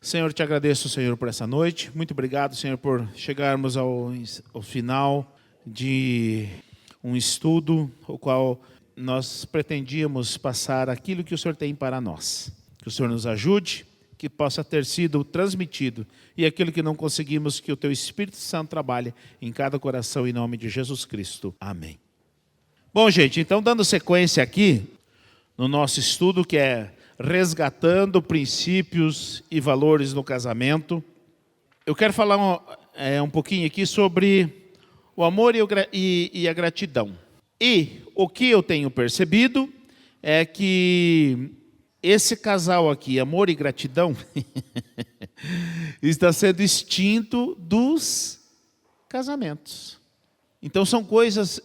Senhor, te agradeço, Senhor, por essa noite. Muito obrigado, Senhor, por chegarmos ao final de um estudo, o qual nós pretendíamos passar aquilo que o Senhor tem para nós. Que o Senhor nos ajude, que possa ter sido transmitido. E aquilo que não conseguimos, que o Teu Espírito Santo trabalhe em cada coração, em nome de Jesus Cristo. Amém. Bom, gente, então dando sequência aqui, no nosso estudo que é resgatando princípios e valores no casamento, eu quero falar um pouquinho aqui sobre o amor e a gratidão. E o que eu tenho percebido é que esse casal aqui, amor e gratidão, está sendo extinto dos casamentos. Então são coisas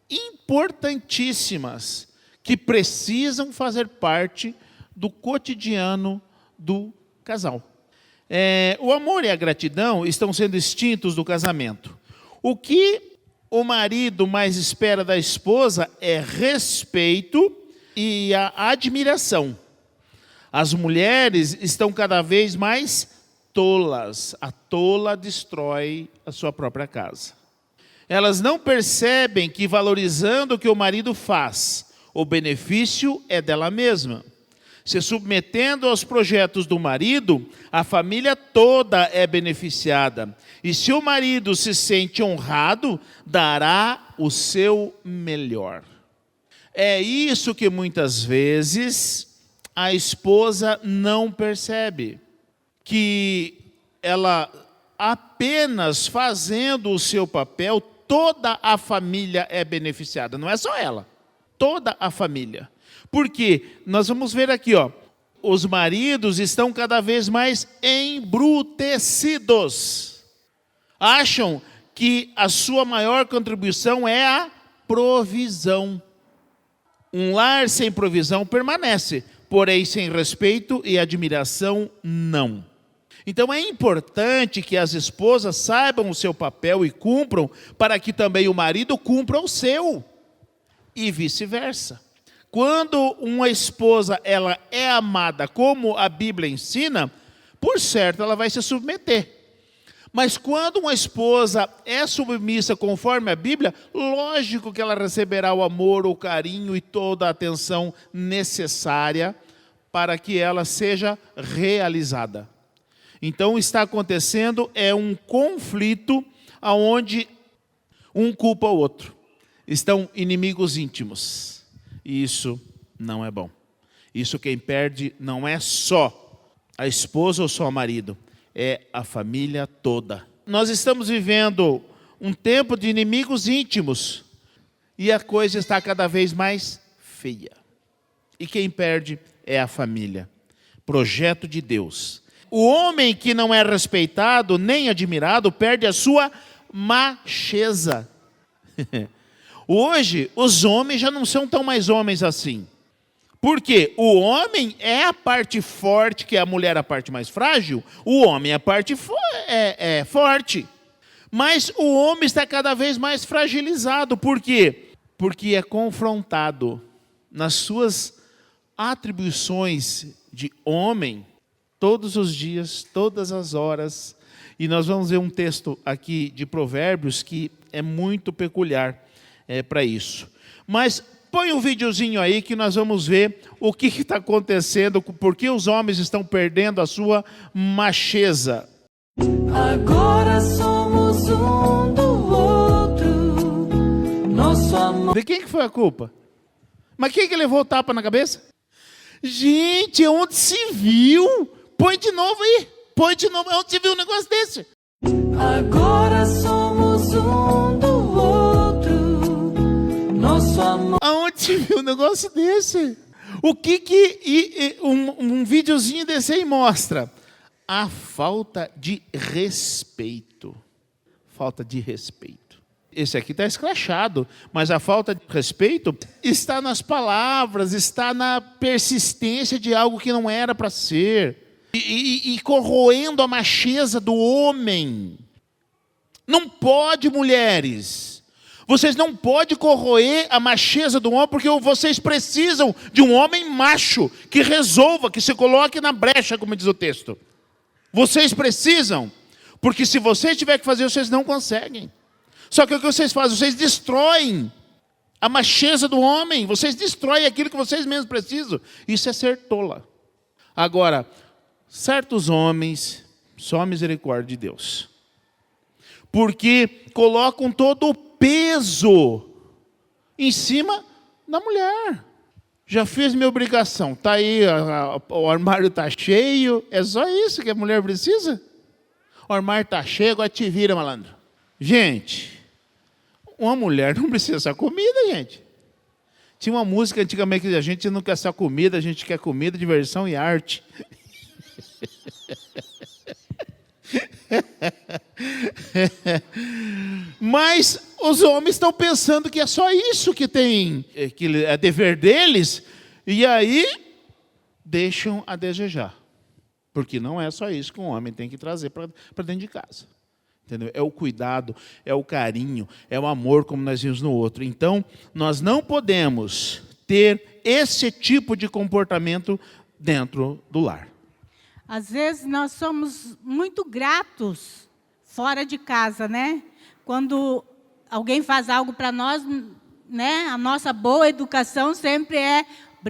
importantíssimas que precisam fazer parte do cotidiano do casal. O amor e a gratidão estão sendo extintos do casamento. O que o marido mais espera da esposa é respeito e a admiração. As mulheres estão cada vez mais tolas. A tola destrói a sua própria casa. Elas não percebem que valorizando o que o marido faz, o benefício é dela mesma. Se submetendo aos projetos do marido, a família toda é beneficiada. E se o marido se sente honrado, dará o seu melhor. É isso que muitas vezes a esposa não percebe. Que ela apenas fazendo o seu papel, toda a família é beneficiada. Não é só ela, toda a família. Porque nós vamos ver aqui, os maridos estão cada vez mais embrutecidos. Acham que a sua maior contribuição é a provisão. Um lar sem provisão permanece, porém sem respeito e admiração, não. Então é importante que as esposas saibam o seu papel e cumpram, para que também o marido cumpra o seu, e vice-versa. Quando uma esposa ela é amada como a Bíblia ensina, por certo ela vai se submeter. Mas quando uma esposa é submissa conforme a Bíblia, lógico que ela receberá o amor, o carinho e toda a atenção necessária para que ela seja realizada. Então está acontecendo um conflito onde um culpa o outro. Estão inimigos íntimos. E isso não é bom. Isso quem perde não é só a esposa ou só o marido, é a família toda. Nós estamos vivendo um tempo de inimigos íntimos e a coisa está cada vez mais feia. E quem perde é a família. Projeto de Deus. O homem que não é respeitado nem admirado perde a sua macheza. Hoje, os homens já não são tão mais homens assim. Porque o homem é a parte forte, que é a mulher a parte mais frágil. O homem é a parte forte. Mas o homem está cada vez mais fragilizado. Por quê? Porque é confrontado nas suas atribuições de homem, todos os dias, todas as horas. E nós vamos ver um texto aqui de Provérbios que é muito peculiar para isso. Mas põe um videozinho aí que nós vamos ver o que está acontecendo, porque os homens estão perdendo a sua macheza. Agora somos um do outro, nosso amor. De quem que foi a culpa? Mas quem que levou o tapa na cabeça? Gente, onde se viu? Põe de novo aí. Põe de novo. Onde se viu um negócio desse? Agora somos um do outro, nosso amor. Aonde se viu um negócio desse? O que um videozinho desse aí mostra? A falta de respeito. Falta de respeito. Esse aqui está escrachado, mas a falta de respeito está nas palavras, está na persistência de algo que não era para ser. E corroendo a macheza do homem. Não pode, mulheres. Vocês não podem corroer a macheza do homem, porque vocês precisam de um homem macho, que resolva, que se coloque na brecha, como diz o texto. Vocês precisam, porque se vocês tiverem que fazer, vocês não conseguem. Só que o que vocês fazem? Vocês destroem a macheza do homem. Vocês destroem aquilo que vocês mesmos precisam. Isso é ser tola. Agora, certos homens, só a misericórdia de Deus, porque colocam todo o peso em cima da mulher. Já fiz minha obrigação. Está aí, o armário está cheio. É só isso que a mulher precisa? O armário está cheio, agora te vira, malandro. Gente, uma mulher não precisa só comida, gente. Tinha uma música antigamente que a gente não quer só comida, a gente quer comida, diversão e arte. Mas os homens estão pensando que é só isso que tem, que é dever deles, e aí deixam a desejar. Porque não é só isso que um homem tem que trazer para dentro de casa. Entendeu? É o cuidado, é o carinho, é o amor, como nós vimos no outro. Então, nós não podemos ter esse tipo de comportamento dentro do lar. Às vezes nós somos muito gratos fora de casa, né? Quando alguém faz algo para nós, né? A nossa boa educação sempre é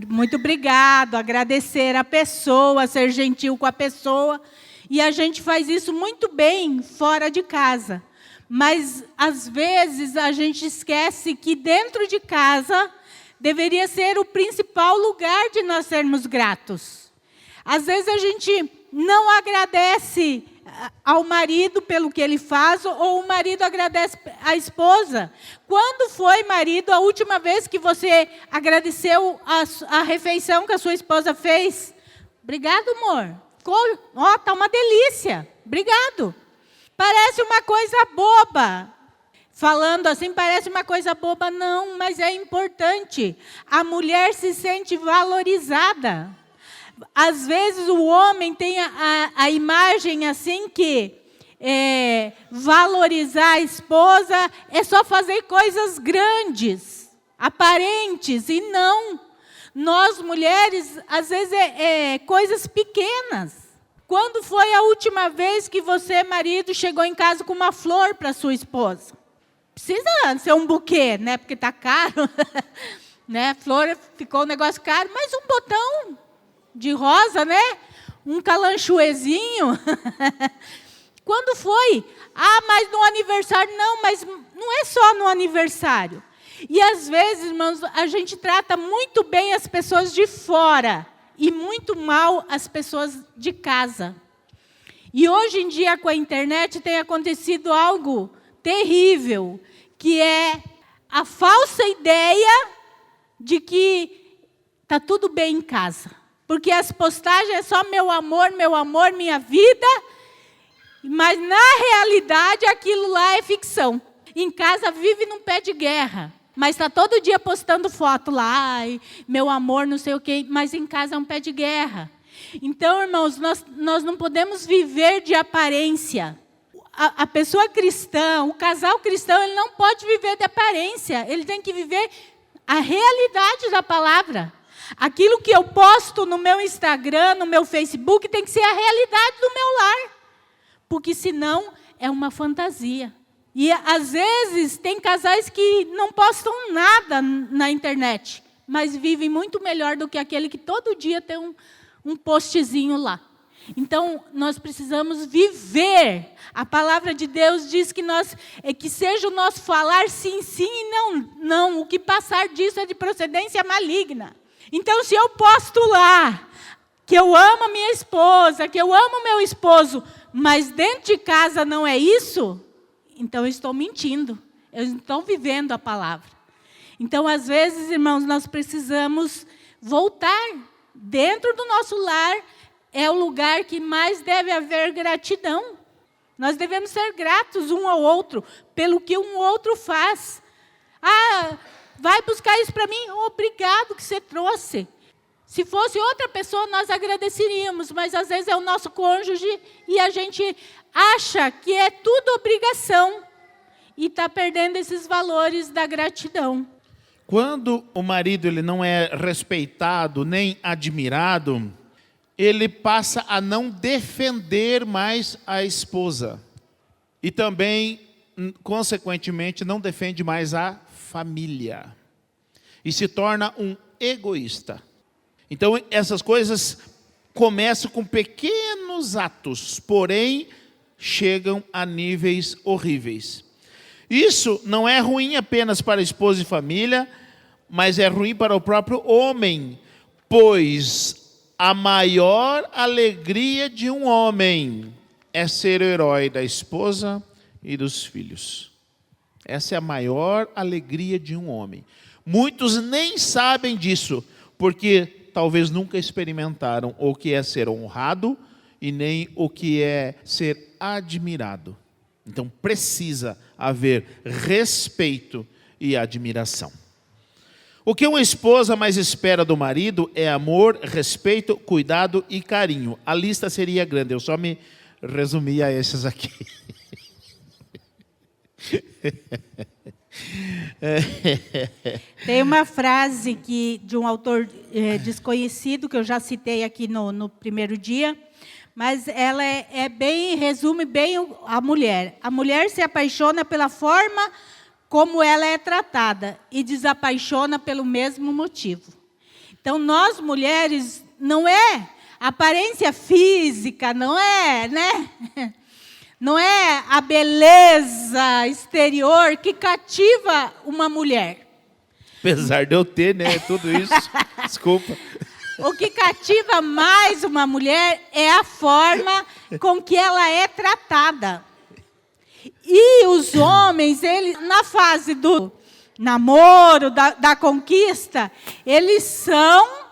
muito obrigado, agradecer a pessoa, ser gentil com a pessoa. E a gente faz isso muito bem fora de casa. Mas, às vezes, a gente esquece que dentro de casa deveria ser o principal lugar de nós sermos gratos. Às vezes, a gente não agradece ao marido pelo que ele faz, ou o marido agradece à esposa. Quando foi, marido, a última vez que você agradeceu a refeição que a sua esposa fez? Obrigado, amor. Ó, tá uma delícia. Obrigado. Parece uma coisa boba. Falando assim, parece uma coisa boba. Não, mas é importante. A mulher se sente valorizada. Às vezes o homem tem a imagem assim que valorizar a esposa é só fazer coisas grandes, aparentes, e não. Nós, mulheres, às vezes coisas pequenas. Quando foi a última vez que você, marido, chegou em casa com uma flor para sua esposa? Precisa ser um buquê, né? Porque está caro. Né? Flor ficou um negócio caro, mas um botão de rosa, né? Um calanchoezinho. Quando foi? Ah, mas no aniversário. Não, mas não é só no aniversário. E às vezes, irmãos, a gente trata muito bem as pessoas de fora e muito mal as pessoas de casa. E hoje em dia, com a internet, tem acontecido algo terrível, que é a falsa ideia de que está tudo bem em casa. Porque as postagens é só meu amor, minha vida, mas na realidade aquilo lá é ficção. Em casa vive num pé de guerra, mas está todo dia postando foto lá, ai, meu amor, não sei o quê, mas em casa é um pé de guerra. Então, irmãos, nós não podemos viver de aparência. A pessoa cristã, o casal cristão, ele não pode viver de aparência, ele tem que viver a realidade da palavra. Aquilo que eu posto no meu Instagram, no meu Facebook, tem que ser a realidade do meu lar. Porque senão é uma fantasia. E às vezes tem casais que não postam nada na internet, mas vivem muito melhor do que aquele que todo dia tem um postzinho lá. Então, nós precisamos viver. A palavra de Deus diz que seja o nosso falar sim, sim e não, não. O que passar disso é de procedência maligna. Então, se eu posto lá que eu amo a minha esposa, que eu amo meu esposo, mas dentro de casa não é isso, então eu estou mentindo. Eu não estou vivendo a palavra. Então, às vezes, irmãos, nós precisamos voltar. Dentro do nosso lar é o lugar que mais deve haver gratidão. Nós devemos ser gratos um ao outro pelo que um outro faz. Ah, vai buscar isso para mim? Obrigado que você trouxe. Se fosse outra pessoa, nós agradeceríamos, mas às vezes é o nosso cônjuge e a gente acha que é tudo obrigação e está perdendo esses valores da gratidão. Quando o marido ele não é respeitado nem admirado, ele passa a não defender mais a esposa. E também, consequentemente, não defende mais a família. E se torna um egoísta. Então, essas coisas começam com pequenos atos, porém, chegam a níveis horríveis. Isso não é ruim apenas para a esposa e família, mas é ruim para o próprio homem, pois a maior alegria de um homem é ser o herói da esposa e dos filhos. Essa é a maior alegria de um homem. Muitos nem sabem disso, porque talvez nunca experimentaram o que é ser honrado e nem o que é ser admirado. Então precisa haver respeito e admiração. O que uma esposa mais espera do marido é amor, respeito, cuidado e carinho. A lista seria grande, eu só me resumi a esses aqui. Tem uma frase de um autor desconhecido, que eu já citei aqui no primeiro dia, mas ela resume bem a mulher. A mulher se apaixona pela forma como ela é tratada e desapaixona pelo mesmo motivo. Então, nós mulheres, não é aparência física, não é, né? Não é a beleza exterior que cativa uma mulher. Apesar de eu ter, né, tudo isso, desculpa. O que cativa mais uma mulher é a forma com que ela é tratada. E os homens, eles, na fase do namoro, da conquista, eles são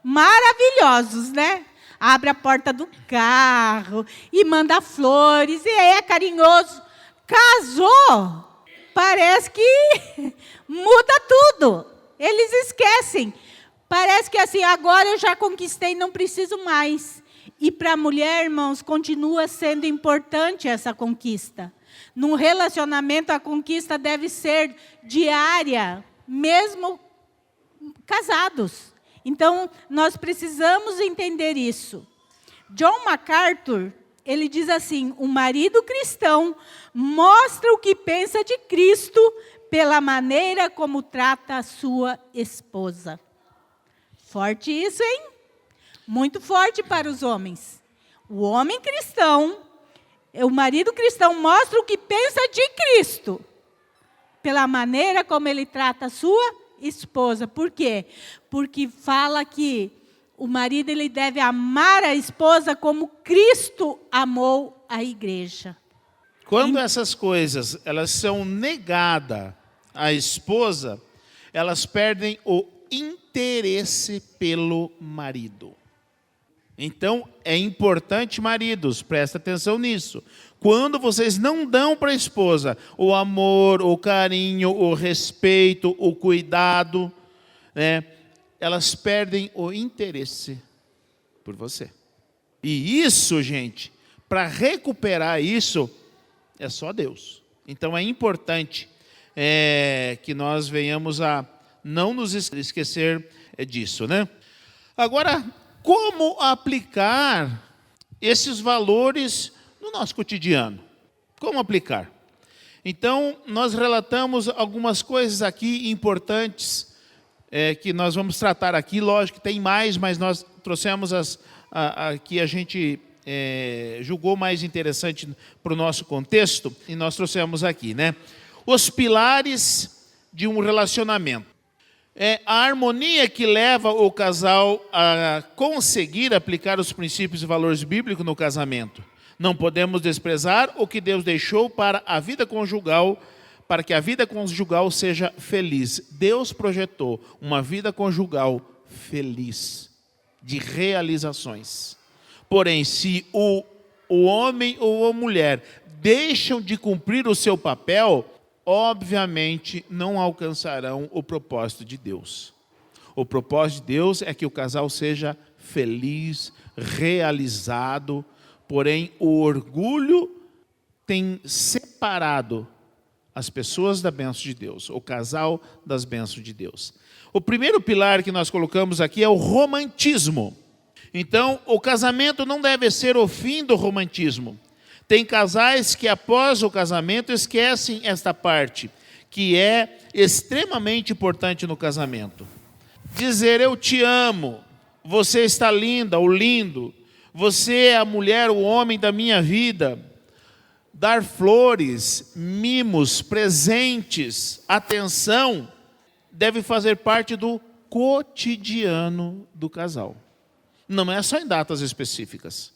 maravilhosos, né? Abre a porta do carro e manda flores, e é carinhoso. Casou, parece que muda tudo. Eles esquecem. Parece que assim, agora eu já conquistei, não preciso mais. E para a mulher, irmãos, continua sendo importante essa conquista. Num relacionamento, a conquista deve ser diária, mesmo casados. Então, nós precisamos entender isso. John MacArthur, ele diz assim: o marido cristão mostra o que pensa de Cristo pela maneira como trata a sua esposa. Forte isso, hein? Muito forte para os homens. O homem cristão, o marido cristão mostra o que pensa de Cristo pela maneira como ele trata a sua esposa. Por quê? Porque fala que o marido ele deve amar a esposa como Cristo amou a igreja. Quando essas coisas elas são negadas à esposa, elas perdem o interesse pelo marido. Então, é importante, maridos, presta atenção nisso. Quando vocês não dão para a esposa o amor, o carinho, o respeito, o cuidado, né, elas perdem o interesse por você. E isso, gente, para recuperar isso, é só Deus. Então, é importante que nós venhamos a não nos esquecer disso, né? Agora, como aplicar esses valores no nosso cotidiano? Como aplicar? Então, nós relatamos algumas coisas aqui importantes que nós vamos tratar aqui. Lógico que tem mais, mas nós trouxemos as que a gente julgou mais interessante para o nosso contexto e nós trouxemos aqui, né? Os pilares de um relacionamento. A harmonia que leva o casal a conseguir aplicar os princípios e valores bíblicos no casamento. Não podemos desprezar o que Deus deixou para a vida conjugal, para que a vida conjugal seja feliz. Deus projetou uma vida conjugal feliz, de realizações. Porém, se o homem ou a mulher deixam de cumprir o seu papel, obviamente não alcançarão o propósito de Deus. O propósito de Deus é que o casal seja feliz, realizado, porém o orgulho tem separado as pessoas da bênção de Deus, o casal das bênçãos de Deus. O primeiro pilar que nós colocamos aqui é o romantismo. Então, o casamento não deve ser o fim do romantismo. Tem casais que após o casamento esquecem esta parte, que é extremamente importante no casamento. Dizer eu te amo, você está linda ou lindo, você é a mulher, o homem da minha vida. Dar flores, mimos, presentes, atenção, deve fazer parte do cotidiano do casal. Não é só em datas específicas.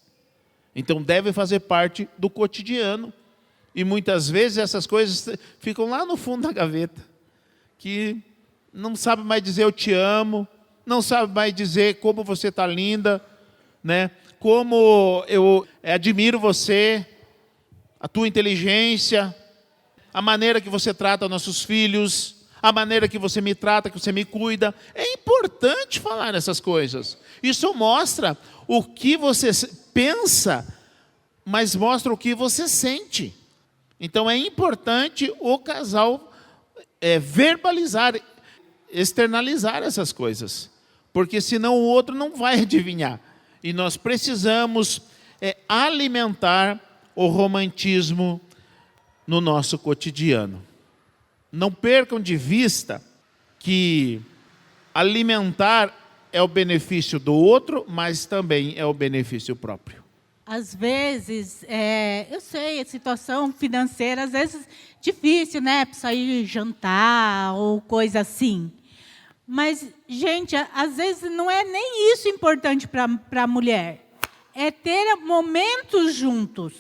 Então deve fazer parte do cotidiano. E muitas vezes essas coisas ficam lá no fundo da gaveta. Que não sabe mais dizer eu te amo, não sabe mais dizer como você está linda, né? Como eu admiro você, a tua inteligência, a maneira que você trata nossos filhos, a maneira que você me trata, que você me cuida. É importante falar essas coisas. Isso mostra o que você pensa, mas mostra o que você sente. Então é importante o casal verbalizar, externalizar essas coisas. Porque senão o outro não vai adivinhar. E nós precisamos alimentar o romantismo no nosso cotidiano. Não percam de vista que alimentar é o benefício do outro, mas também é o benefício próprio. Às vezes, eu sei, a situação financeira, às vezes, difícil, né? Para sair jantar ou coisa assim. Mas, gente, às vezes não é nem isso importante para a mulher. É ter momentos juntos.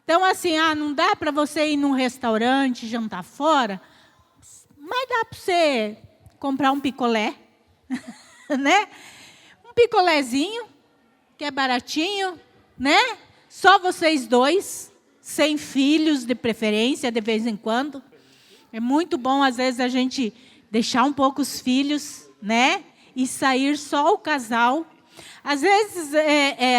Então, assim, não dá para você ir num restaurante, jantar fora, mas dá para você comprar um picolé, né? Um picolézinho, que é baratinho, né? Só vocês dois, sem filhos de preferência, de vez em quando. É muito bom, às vezes, a gente deixar um pouco os filhos, né? E sair só o casal. Às vezes,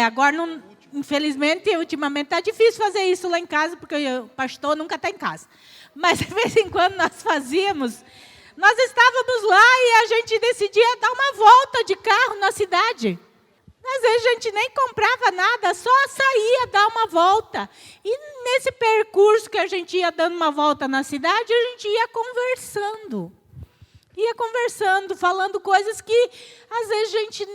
agora, não, infelizmente, ultimamente, está difícil fazer isso lá em casa, porque o pastor nunca está em casa. Mas, de vez em quando, nós fazíamos. Nós estávamos lá e a gente decidia dar uma volta de carro na cidade. Às vezes, a gente nem comprava nada, só saía dar uma volta. E, nesse percurso que a gente ia dando uma volta na cidade, a gente ia conversando. Ia conversando, falando coisas que, às vezes, a gente,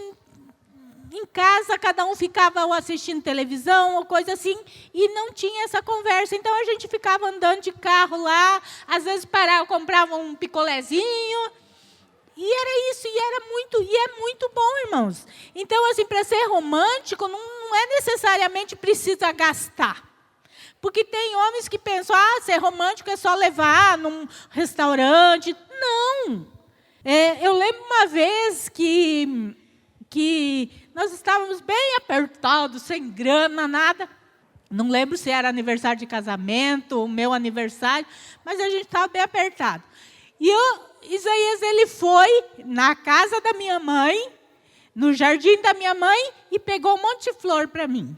em casa, cada um ficava assistindo televisão ou coisa assim, e não tinha essa conversa. Então, a gente ficava andando de carro lá, às vezes parava, comprava um picolézinho, e era isso, e é muito bom, irmãos. Então, assim, para ser romântico, não é necessariamente precisa gastar. Porque tem homens que pensam, ser romântico é só levar num restaurante. Não. Eu lembro uma vez que nós estávamos bem apertados, sem grana, nada. Não lembro se era aniversário de casamento, o meu aniversário, mas a gente estava bem apertado. E Isaías, ele foi na casa da minha mãe, no jardim da minha mãe, e pegou um monte de flor para mim.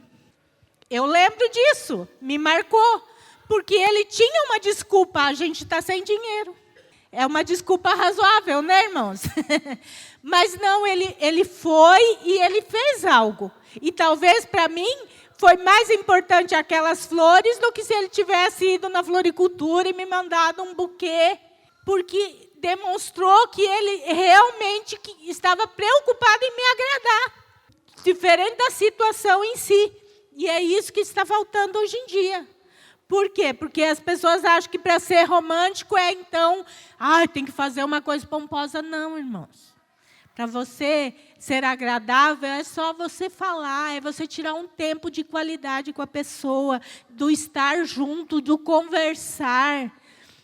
Eu lembro disso, me marcou, porque ele tinha uma desculpa, a gente está sem dinheiro. É uma desculpa razoável, né, irmãos? Mas não, ele foi e ele fez algo. E talvez para mim foi mais importante aquelas flores do que se ele tivesse ido na floricultura e me mandado um buquê, porque demonstrou que ele realmente estava preocupado em me agradar, diferente da situação em si. E é isso que está faltando hoje em dia. Por quê? Porque as pessoas acham que para ser romântico então, tem que fazer uma coisa pomposa. Não, irmãos. Para você ser agradável, é só você falar, é você tirar um tempo de qualidade com a pessoa, do estar junto, do conversar,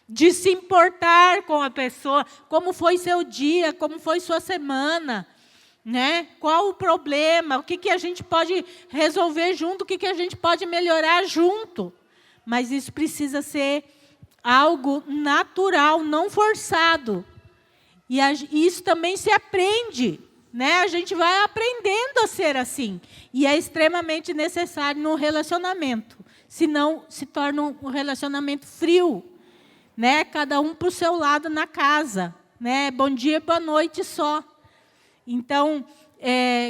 de se importar com a pessoa, como foi seu dia, como foi sua semana, né? Qual o problema, o que a gente pode resolver junto, o que a gente pode melhorar junto. Mas isso precisa ser algo natural, não forçado. E isso também se aprende, né? A gente vai aprendendo a ser assim. E é extremamente necessário no relacionamento. Senão, se torna um relacionamento frio, né? Cada um para o seu lado na casa, né? Bom dia, boa noite só. Então,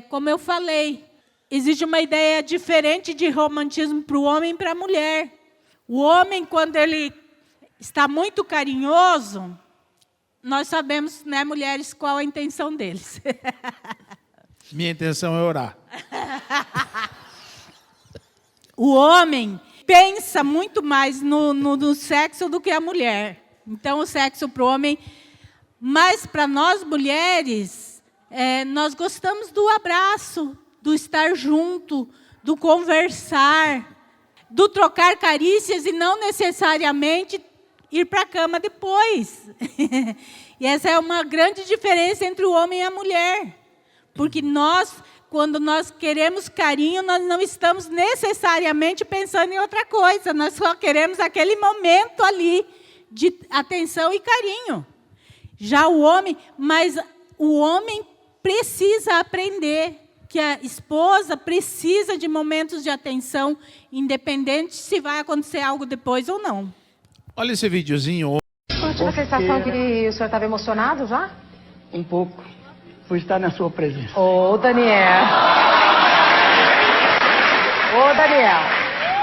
como eu falei, existe uma ideia diferente de romantismo para o homem e para a mulher. O homem, quando ele está muito carinhoso, nós sabemos, né, mulheres, qual a intenção deles. Minha intenção é orar. O homem pensa muito mais no sexo do que a mulher. Então, o sexo para o homem... Mas, para nós, mulheres, nós gostamos do abraço, do estar junto, do conversar, do trocar carícias e não necessariamente ir para a cama depois. E essa é uma grande diferença entre o homem e a mulher. Porque nós, quando nós queremos carinho, nós não estamos necessariamente pensando em outra coisa. Nós só queremos aquele momento ali de atenção e carinho. Já o homem, mas o homem precisa aprender que a esposa precisa de momentos de atenção, independente se vai acontecer algo depois ou não. Olha esse videozinho. Eu tive a sensação que o senhor estava emocionado já? Um pouco, por estar na sua presença. Ô, Daniel. Ô, Daniel.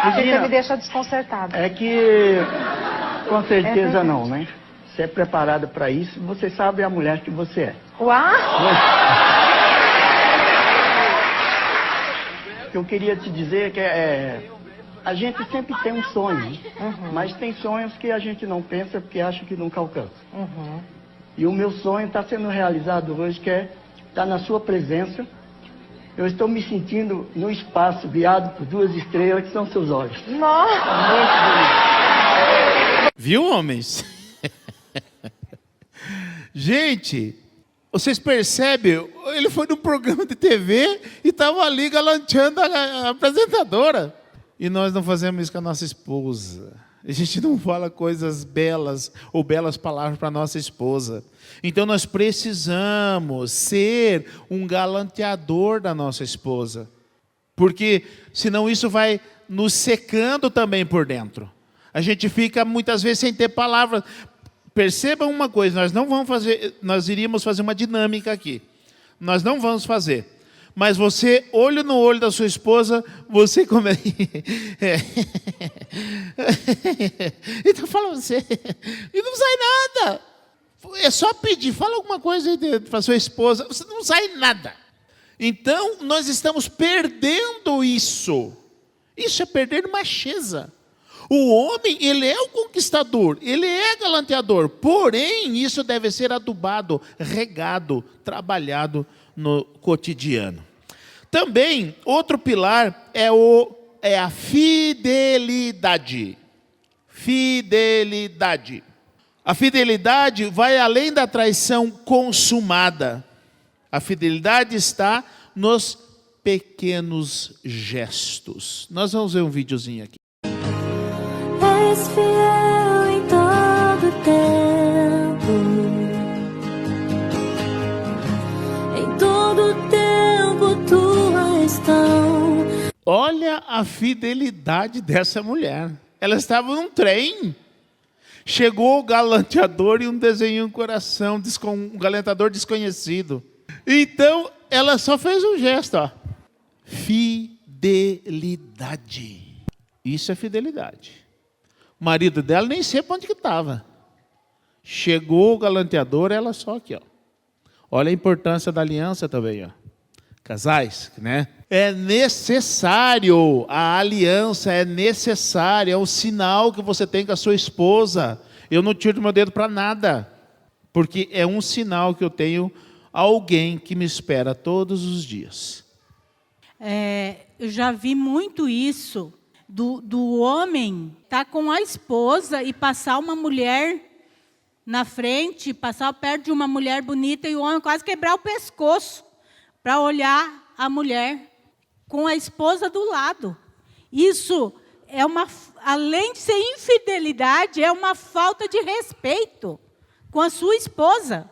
A gente me deixa desconcertada. É que, com certeza não, né? Você é preparada para isso, você sabe a mulher que você é. Uau! O que eu queria te dizer é que a gente sempre tem um sonho, mas tem sonhos que a gente não pensa porque acha que nunca alcança. E o meu sonho está sendo realizado hoje, que é estar na sua presença. Eu estou me sentindo no espaço, guiado por 2 estrelas, que são seus olhos. Nossa! Viu, homens? Gente, vocês percebem? Ele foi num programa de TV e estava ali galanteando a apresentadora. E nós não fazemos isso com a nossa esposa. A gente não fala coisas belas ou belas palavras para a nossa esposa. Então nós precisamos ser um galanteador da nossa esposa. Porque senão isso vai nos secando também por dentro. A gente fica muitas vezes sem ter palavras. Percebam uma coisa, nós iríamos fazer uma dinâmica aqui. Nós não vamos fazer. Mas você, olho no olho da sua esposa, você começa... Então fala você. E não sai nada. É só pedir, fala alguma coisa para sua esposa. Você não sai nada. Então, nós estamos perdendo isso. Isso é perder macheza. O homem, ele é o conquistador, ele é galanteador. Porém, isso deve ser adubado, regado, trabalhado no cotidiano. Também, outro pilar é a fidelidade. Fidelidade. A fidelidade vai além da traição consumada. A fidelidade está nos pequenos gestos. Nós vamos ver um videozinho aqui. És fiel em todo tempo. Em todo tempo tua estão. Olha a fidelidade dessa mulher. Ela estava num trem. Chegou o galanteador e um desenho em coração, um galanteador desconhecido. Então, ela só fez um gesto, ó. Fidelidade. Isso é fidelidade. O marido dela nem sei para onde que estava. Chegou o galanteador, ela só aqui, ó. Olha a importância da aliança também, ó. Casais, né? É necessário, a aliança é necessária, é um sinal que você tem com a sua esposa. Eu não tiro meu dedo para nada, porque é um sinal que eu tenho alguém que me espera todos os dias. Eu já vi muito isso, do homem estar com a esposa e passar uma mulher na frente, passar perto de uma mulher bonita e o homem quase quebrar o pescoço para olhar a mulher com a esposa do lado. Isso é além de ser infidelidade, é uma falta de respeito com a sua esposa.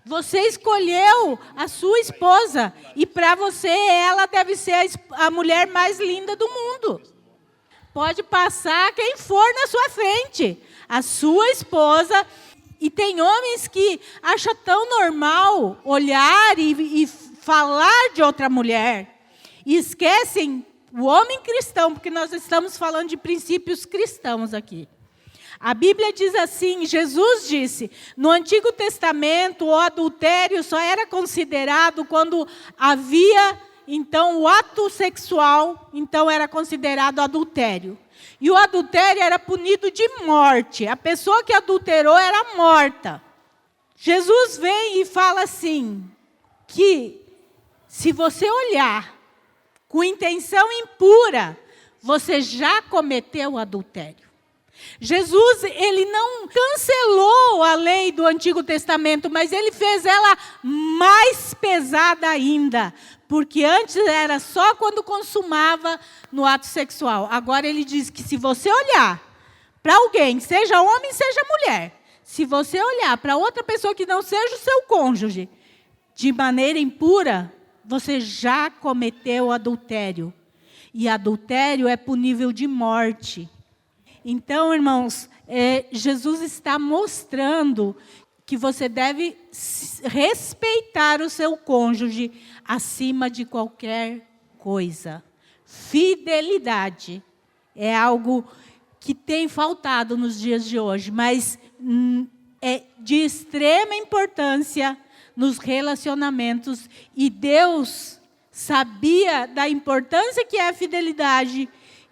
Você escolheu a sua esposa e para você ela deve ser a mulher mais linda do mundo. Pode passar quem for na sua frente, a sua esposa. E tem homens que acham tão normal olhar e falar de outra mulher e esquecem o homem cristão, porque nós estamos falando de princípios cristãos aqui. A Bíblia diz assim, Jesus disse, no Antigo Testamento o adultério só era considerado quando havia, então, o ato sexual, então era considerado adultério. E o adultério era punido de morte. A pessoa que adulterou era morta. Jesus vem e fala assim, que se você olhar com intenção impura, você já cometeu adultério. Jesus, ele não cancelou a lei do Antigo Testamento, mas ele fez ela mais pesada ainda. Porque antes era só quando consumava no ato sexual. Agora ele diz que se você olhar para alguém, seja homem, seja mulher, se você olhar para outra pessoa que não seja o seu cônjuge, de maneira impura, você já cometeu adultério. E adultério é punível de morte. Então, irmãos, Jesus está mostrando que você deve respeitar o seu cônjuge acima de qualquer coisa. Fidelidade é algo que tem faltado nos dias de hoje, mas é de extrema importância nos relacionamentos. E Deus sabia da importância que é a fidelidade,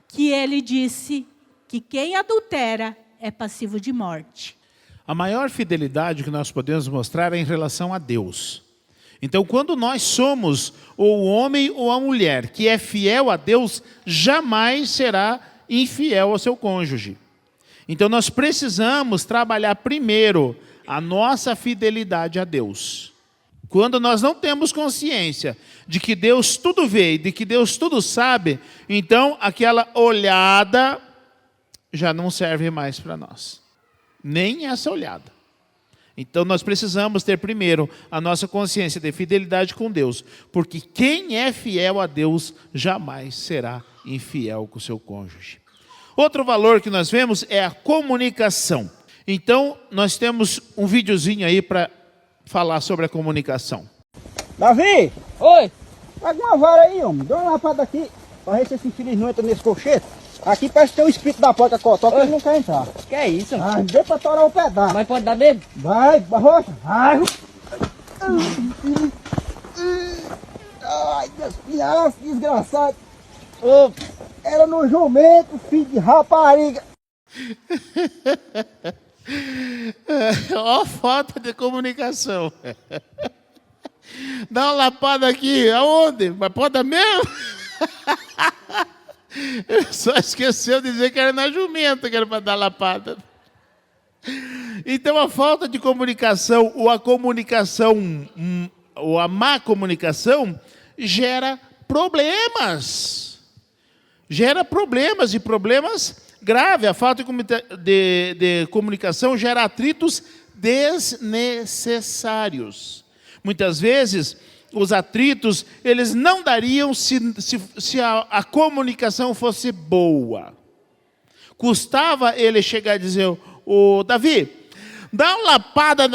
que Ele disse que quem adultera é passivo de morte. A maior fidelidade que nós podemos mostrar é em relação a Deus. Então, quando nós somos ou o homem ou a mulher que é fiel a Deus, jamais será infiel ao seu cônjuge. Então, nós precisamos trabalhar primeiro a nossa fidelidade a Deus. Quando nós não temos consciência de que Deus tudo vê e de que Deus tudo sabe, então aquela olhada já não serve mais para nós. Nem essa olhada. Então nós precisamos ter primeiro a nossa consciência de fidelidade com Deus, porque quem é fiel a Deus jamais será infiel com o seu cônjuge. Outro valor que nós vemos é a comunicação. Então nós temos um videozinho aí para falar sobre a comunicação. Davi! Oi! Pega uma vara aí, homem. Dá uma lapada aqui, para ver se esse infeliz não entra nesse colchete. Aqui parece que tem um espírito da porta cotó, que ele não quer entrar. Que é isso? Ah, deu pra torar um pedaço. Mas pode dar medo? Vai, barrocha. Ai, Deus, criança, desgraçado. Ô, Era no jumento, filho de rapariga. Ó a falta de comunicação. Dá uma lapada aqui, aonde? Mas pode dar mesmo? Só esqueceu de dizer que era na jumenta que era para dar lapada. Então a falta de comunicação, ou a comunicação, ou a má comunicação, gera problemas. Gera problemas, e problemas graves. A falta de comunicação gera atritos desnecessários. Muitas vezes, os atritos, eles não dariam se a comunicação fosse boa. Custava ele chegar e dizer, ô Davi, dá uma lapada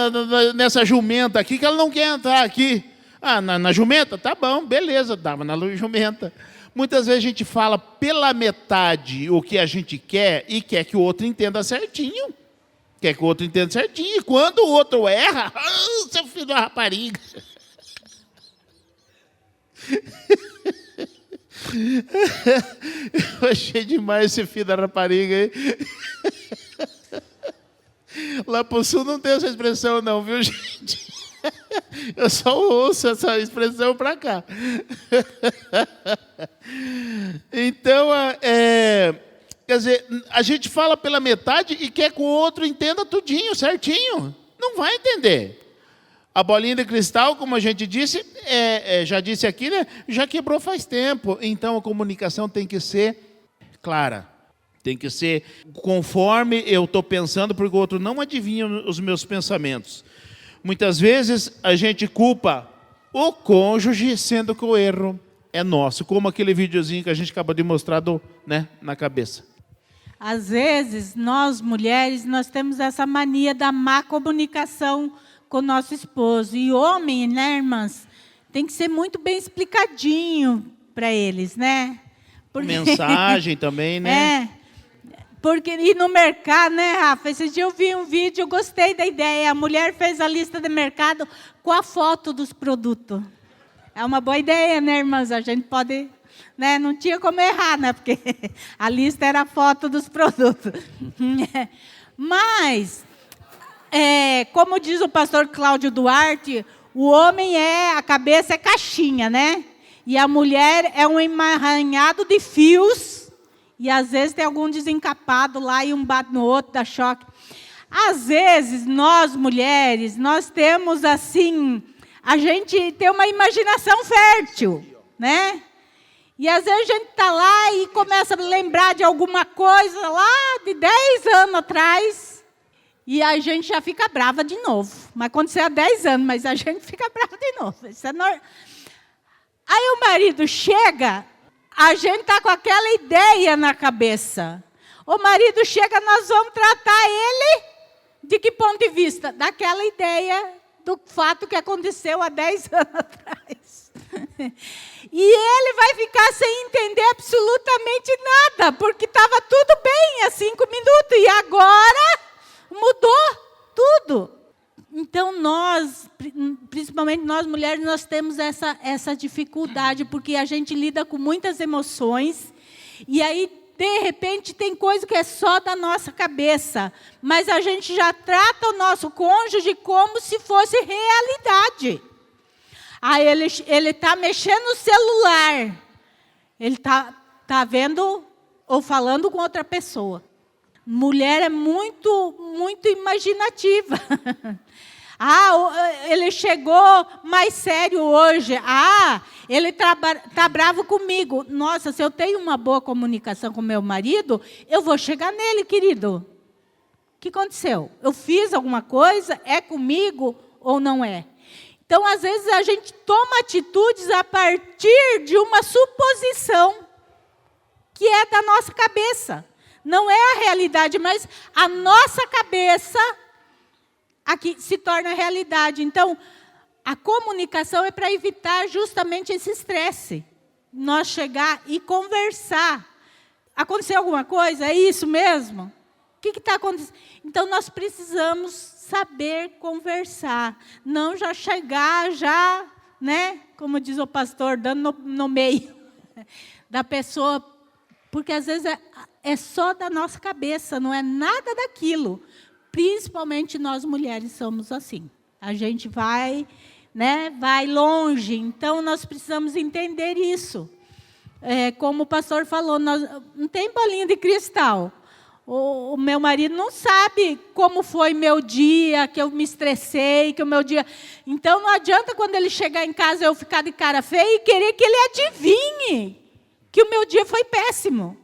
nessa jumenta aqui, que ela não quer entrar aqui. Ah, na jumenta? Tá bom, beleza, dava na jumenta. Muitas vezes a gente fala pela metade o que a gente quer e quer que o outro entenda certinho. Quer que o outro entenda certinho. E quando o outro erra, seu filho da rapariga. Eu achei demais esse filho da rapariga aí. Lá pro sul não tem essa expressão não, viu, gente? Eu só ouço essa expressão pra cá. Então, quer dizer, a gente fala pela metade e quer que o outro entenda tudinho, certinho. Não vai entender. A bolinha de cristal, como a gente disse, já disse aqui, né, já quebrou faz tempo. Então a comunicação tem que ser clara. Tem que ser conforme eu estou pensando, porque o outro não adivinha os meus pensamentos. Muitas vezes a gente culpa o cônjuge, sendo que o erro é nosso. Como aquele videozinho que a gente acabou de mostrar na cabeça. Às vezes, nós mulheres, nós temos essa mania da má comunicação com o nosso esposo. E homem, né, irmãs? tem que ser muito bem explicadinho para eles, né? Mensagem também, né? Porque ir no mercado, né, Rafa? Esse dia eu vi um vídeo, eu gostei da ideia. A mulher fez a lista de mercado com a foto dos produtos. É uma boa ideia, né, irmãs? A gente pode... Né? Não tinha como errar, né? Porque a lista era a foto dos produtos. Mas, como diz o pastor Cláudio Duarte, o homem a cabeça é caixinha, né? E a mulher é um emaranhado de fios, e às vezes tem algum desencapado lá e um bate no outro, dá choque. Às vezes, nós mulheres, nós temos assim, a gente tem uma imaginação fértil, né? E às vezes a gente está lá e começa a lembrar de alguma coisa lá de 10 anos atrás, e a gente já fica brava de novo. Mas aconteceu há 10 anos, mas a gente fica brava de novo. Isso é normal. Aí o marido chega, a gente está com aquela ideia na cabeça. O marido chega, nós vamos tratar ele de que ponto de vista? Daquela ideia do fato que aconteceu há 10 anos atrás. E ele vai ficar sem entender absolutamente nada, porque estava tudo bem há 5 minutos e agora mudou tudo. Então nós, principalmente nós mulheres, nós temos essa dificuldade, porque a gente lida com muitas emoções e aí, de repente, tem coisa que é só da nossa cabeça, mas a gente já trata o nosso cônjuge como se fosse realidade. Aí ele está mexendo no celular, ele tá vendo ou falando com outra pessoa. Mulher é muito, muito imaginativa. Ele chegou mais sério hoje. Ele tá bravo comigo. Nossa, se eu tenho uma boa comunicação com meu marido, eu vou chegar nele, querido. O que aconteceu? Eu fiz alguma coisa? É comigo ou não é? Então, às vezes, a gente toma atitudes a partir de uma suposição que é da nossa cabeça. Não é a realidade, mas a nossa cabeça aqui se torna realidade. Então, a comunicação é para evitar justamente esse estresse. Nós chegar e conversar. Aconteceu alguma coisa? É isso mesmo? O que está acontecendo? Então, nós precisamos saber conversar. Não já chegar, né? Como diz o pastor, dando no meio da pessoa. Porque, às vezes, é só da nossa cabeça, não é nada daquilo. Principalmente nós mulheres somos assim. A gente vai, né, vai longe. Então, nós precisamos entender isso. Como o pastor falou, não tem bolinha de cristal. O meu marido não sabe como foi meu dia, que eu me estressei, que o meu dia... Então, não adianta quando ele chegar em casa eu ficar de cara feia e querer que ele adivinhe que o meu dia foi péssimo.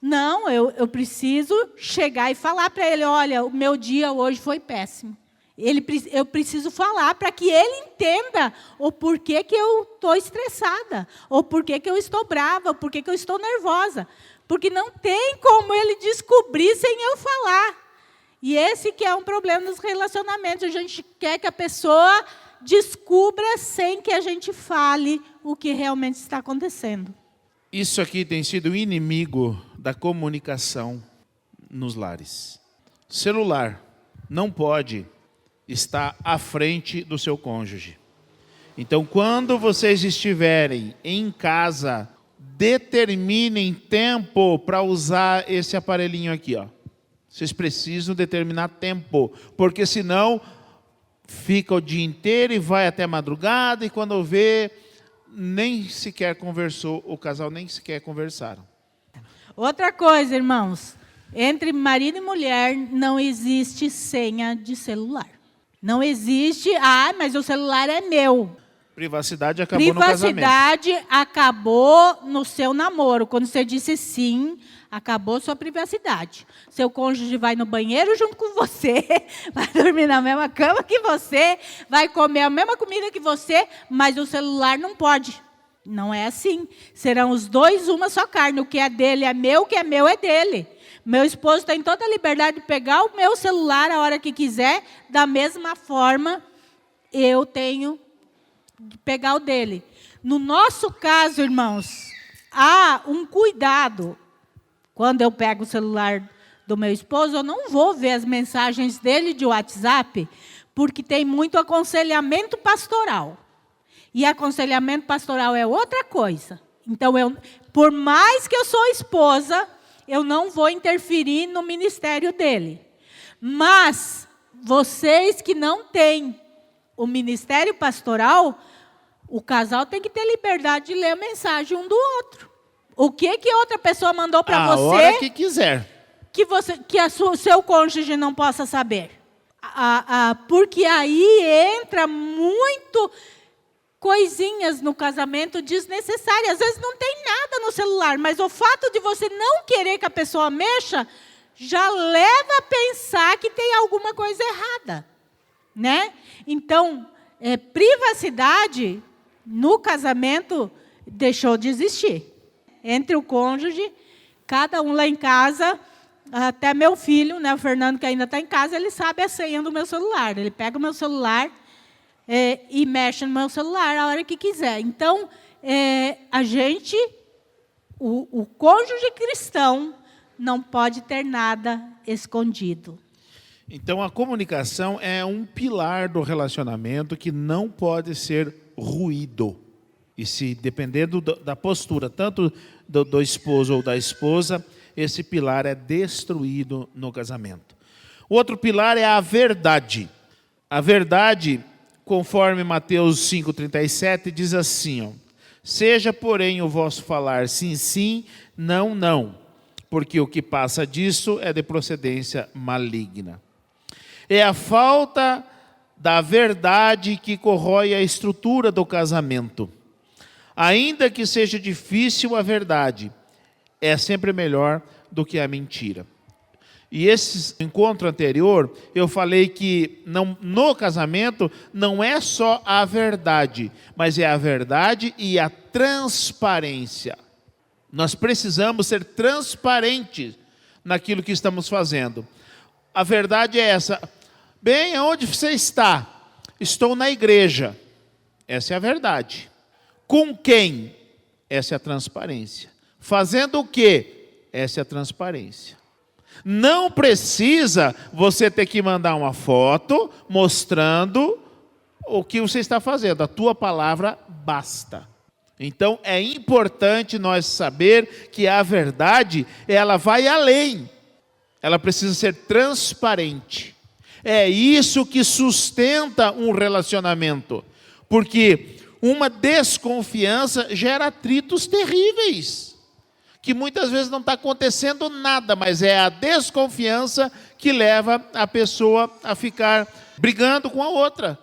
Não, eu preciso chegar e falar para ele, olha, o meu dia hoje foi péssimo. Eu preciso falar para que ele entenda o porquê que eu estou estressada, ou porquê que eu estou brava, ou porquê que eu estou nervosa. Porque não tem como ele descobrir sem eu falar. E esse que é um problema nos relacionamentos. A gente quer que a pessoa descubra sem que a gente fale o que realmente está acontecendo. Isso aqui tem sido inimigo da comunicação nos lares. Celular não pode estar à frente do seu cônjuge. Então, quando vocês estiverem em casa, determinem tempo para usar esse aparelhinho aqui, ó. Vocês precisam determinar tempo, porque senão fica o dia inteiro e vai até madrugada, e quando vê, nem sequer conversou, o casal nem sequer conversaram. Outra coisa, irmãos, entre marido e mulher não existe senha de celular. Não existe, mas o celular é meu. Privacidade acabou no casamento. Privacidade acabou no seu namoro. Quando você disse sim, acabou sua privacidade. Seu cônjuge vai no banheiro junto com você, vai dormir na mesma cama que você, vai comer a mesma comida que você, mas o celular não pode. Não é assim. Serão os dois uma só carne. O que é dele é meu, o que é meu é dele. Meu esposo tem toda a liberdade de pegar o meu celular a hora que quiser, da mesma forma eu tenho pegar o dele. No nosso caso, irmãos, há um cuidado. Quando eu pego o celular do meu esposo, eu não vou ver as mensagens dele de WhatsApp, porque tem muito aconselhamento pastoral. E aconselhamento pastoral é outra coisa. Então, por mais que eu sou esposa, eu não vou interferir no ministério dele. Mas, vocês que não têm o ministério pastoral, o casal tem que ter liberdade de ler a mensagem um do outro. O que outra pessoa mandou para você? A hora que quiser. Que seu cônjuge não possa saber. Porque aí entra muito coisinhas no casamento desnecessárias. Às vezes não tem nada no celular, mas o fato de você não querer que a pessoa mexa já leva a pensar que tem alguma coisa errada, né? Então, privacidade no casamento deixou de existir. Entre o cônjuge, cada um lá em casa, até meu filho, né, o Fernando, que ainda está em casa, ele sabe a senha do meu celular. Ele pega o meu celular e mexe no meu celular a hora que quiser. Então, o cônjuge cristão não pode ter nada escondido. Então, a comunicação é um pilar do relacionamento que não pode ser ruído. E se dependendo da postura, tanto do esposo ou da esposa, esse pilar é destruído no casamento. O outro pilar é a verdade. A verdade, conforme Mateus 5,37, diz assim, ó, seja, porém, o vosso falar sim, sim, não, não, porque o que passa disso é de procedência maligna. É a falta da verdade que corrói a estrutura do casamento. Ainda que seja difícil, a verdade é sempre melhor do que a mentira. E esse encontro anterior, eu falei que no casamento não é só a verdade, mas é a verdade e a transparência. Nós precisamos ser transparentes naquilo que estamos fazendo. A verdade é essa. Bem, aonde você está? Estou na igreja. Essa é a verdade. Com quem? Essa é a transparência. Fazendo o quê? Essa é a transparência. Não precisa você ter que mandar uma foto mostrando o que você está fazendo. A tua palavra basta. Então, é importante nós saber que a verdade, ela vai além. Ela precisa ser transparente. É isso que sustenta um relacionamento. Porque uma desconfiança gera atritos terríveis. Que muitas vezes não está acontecendo nada, mas é a desconfiança que leva a pessoa a ficar brigando com a outra.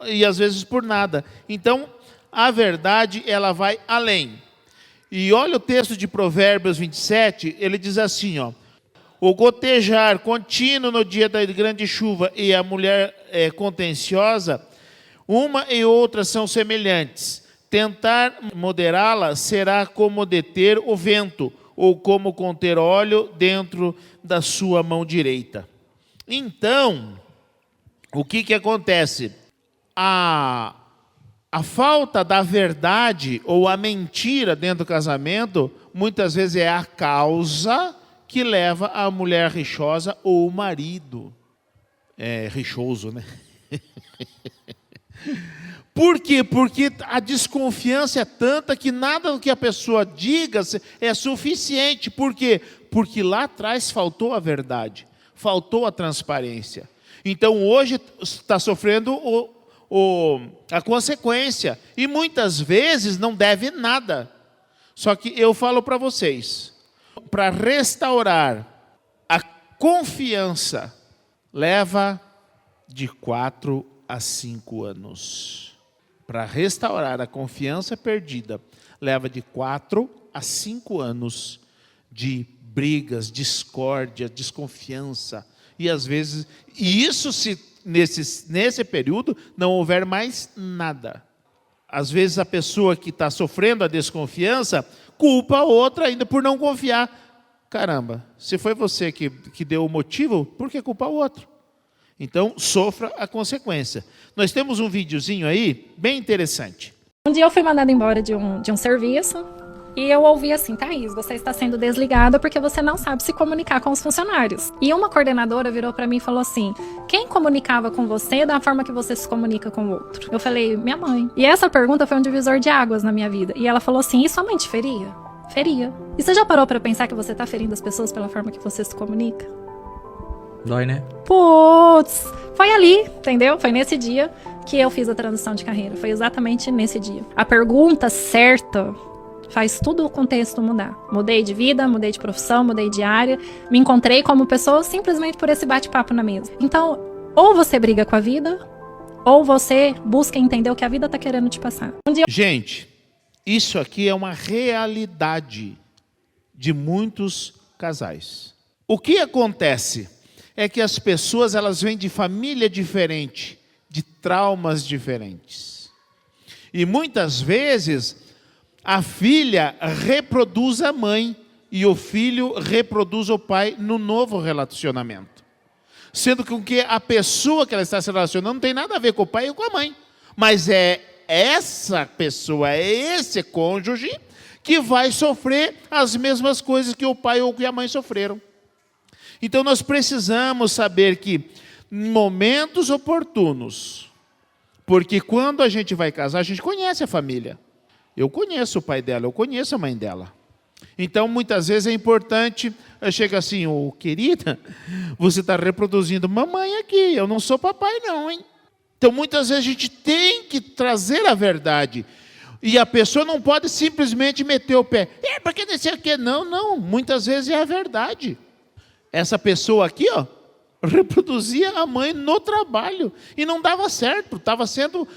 E às vezes por nada. Então, a verdade, ela vai além. E olha o texto de Provérbios 27, ele diz assim, ó, o gotejar contínuo no dia da grande chuva e a mulher contenciosa, uma e outra são semelhantes. Tentar moderá-la será como deter o vento, ou como conter óleo dentro da sua mão direita. Então, o que acontece? A falta da verdade ou a mentira dentro do casamento, muitas vezes é a causa que leva a mulher rixosa ou o marido rixoso, né? Por quê? Porque a desconfiança é tanta que nada do que a pessoa diga é suficiente. Por quê? Porque lá atrás faltou a verdade, faltou a transparência. Então hoje está sofrendo a consequência. E muitas vezes não deve nada. Só que eu falo para vocês, para restaurar a confiança, leva de 4 a 5 anos. Para restaurar a confiança perdida, leva de 4 a 5 anos de brigas, discórdia, desconfiança. E às vezes, isso se nesse período não houver mais nada. Às vezes a pessoa que está sofrendo a desconfiança, culpa a outra ainda por não confiar. Caramba, se foi você que deu o motivo, por que culpar o outro? Então, sofra a consequência. Nós temos um videozinho aí, bem interessante. Um dia eu fui mandada embora de um serviço e eu ouvi assim: Thaís, você está sendo desligada porque você não sabe se comunicar com os funcionários. E uma coordenadora virou para mim e falou assim: quem comunicava com você da forma que você se comunica com o outro? Eu falei: minha mãe. E essa pergunta foi um divisor de águas na minha vida. E ela falou assim: e sua mãe te feria? Feria. E você já parou para pensar que você está ferindo as pessoas pela forma que você se comunica? Dói, né? Putz, foi ali, entendeu? Foi nesse dia que eu fiz a transição de carreira. Foi exatamente nesse dia. A pergunta certa faz tudo o contexto mudar. Mudei de vida, mudei de profissão, mudei de área. Me encontrei como pessoa simplesmente por esse bate-papo na mesa. Então, ou você briga com a vida, ou você busca entender o que a vida está querendo te passar. Gente, isso aqui é uma realidade de muitos casais. O que acontece é que as pessoas, elas vêm de família diferente, de traumas diferentes. E muitas vezes a filha reproduz a mãe e o filho reproduz o pai no novo relacionamento. Sendo que a pessoa que ela está se relacionando não tem nada a ver com o pai e com a mãe. Mas é essa pessoa, é esse cônjuge que vai sofrer as mesmas coisas que o pai ou que a mãe sofreram. Então nós precisamos saber que em momentos oportunos, porque quando a gente vai casar, a gente conhece a família. Eu conheço o pai dela, eu conheço a mãe dela. Então muitas vezes é importante, chega assim: ô querida, você está reproduzindo mamãe aqui, eu não sou papai não, hein? Então muitas vezes a gente tem que trazer a verdade. E a pessoa não pode simplesmente meter o pé. Porque não sei o quê. Não, muitas vezes é a verdade. Essa pessoa aqui, ó, reproduzia a mãe no trabalho e não dava certo, estava sendo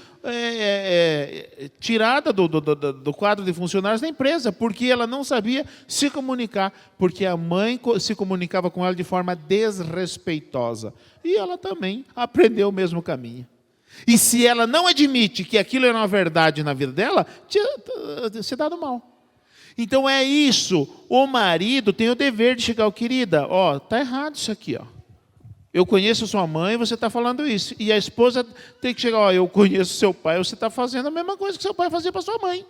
tirada do quadro de funcionários da empresa, porque ela não sabia se comunicar, porque a mãe se comunicava com ela de forma desrespeitosa. E ela também aprendeu o mesmo caminho. E se ela não admite que aquilo é uma verdade na vida dela, se dá do mal. Então é isso, o marido tem o dever de chegar: querida, ó, tá errado isso aqui, ó. Eu conheço sua mãe, você está falando isso. E a esposa tem que chegar: ó, eu conheço seu pai, você está fazendo a mesma coisa que seu pai fazia para sua mãe.